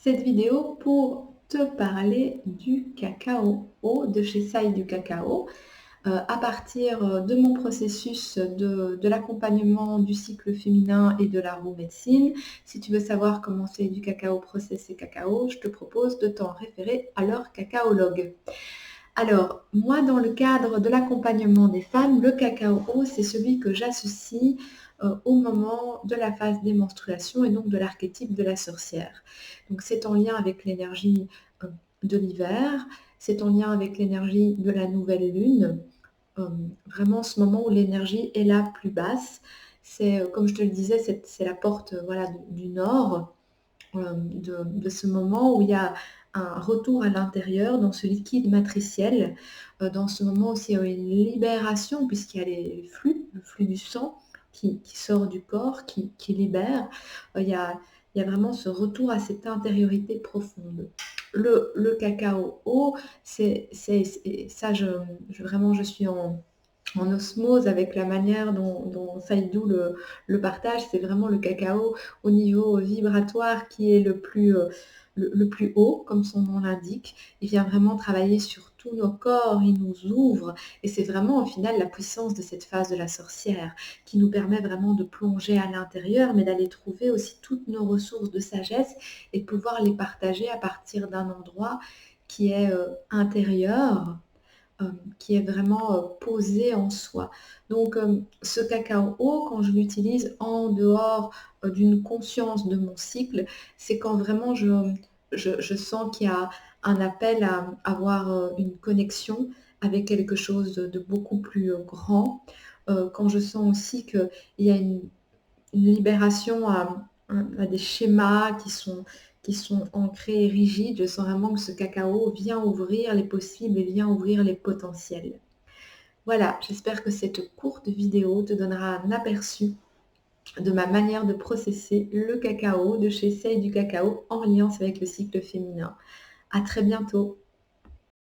cette vidéo pour te parler du cacao de chez Sai du cacao, à partir, de mon processus de l'accompagnement du cycle féminin et de la roue médecine. Si tu veux savoir comment c'est du cacao processé cacao, je te propose de t'en référer à leur cacaologue. Alors, moi, dans le cadre de l'accompagnement des femmes, le cacao, c'est celui que j'associe au moment de la phase des menstruations et donc de l'archétype de la sorcière. Donc, c'est en lien avec l'énergie euh, de l'hiver, c'est en lien avec l'énergie de la nouvelle lune, vraiment ce moment où l'énergie est la plus basse. C'est, comme je te le disais, c'est la porte voilà, du nord, de ce moment où il y a un retour à l'intérieur dans ce liquide matriciel, dans ce moment aussi il y a une libération puisqu'il y a le flux du sang qui sort du corps, qui libère. Il y a vraiment ce retour à cette intériorité profonde. Le cacao haut, ça, vraiment, je suis en osmose avec la manière dont Saïdou le partage. C'est vraiment le cacao au niveau vibratoire qui est le plus haut, comme son nom l'indique. Il vient vraiment travailler sur tous nos corps, il nous ouvre, et c'est vraiment au final la puissance de cette phase de la sorcière qui nous permet vraiment de plonger à l'intérieur, mais d'aller trouver aussi toutes nos ressources de sagesse et de pouvoir les partager à partir d'un endroit qui est intérieur, qui est vraiment posé en soi. Donc ce cacao haut, quand je l'utilise en dehors d'une conscience de mon cycle, c'est quand vraiment je sens qu'il y a un appel à avoir une connexion avec quelque chose de beaucoup plus grand. Quand je sens aussi qu'il y a une libération à des schémas qui sont ancrés et rigides. Je sens vraiment que ce cacao vient ouvrir les possibles et vient ouvrir les potentiels. Voilà, j'espère que cette courte vidéo te donnera un aperçu de ma manière de processer le cacao de chez Sei du cacao en lien avec le cycle féminin. À très bientôt.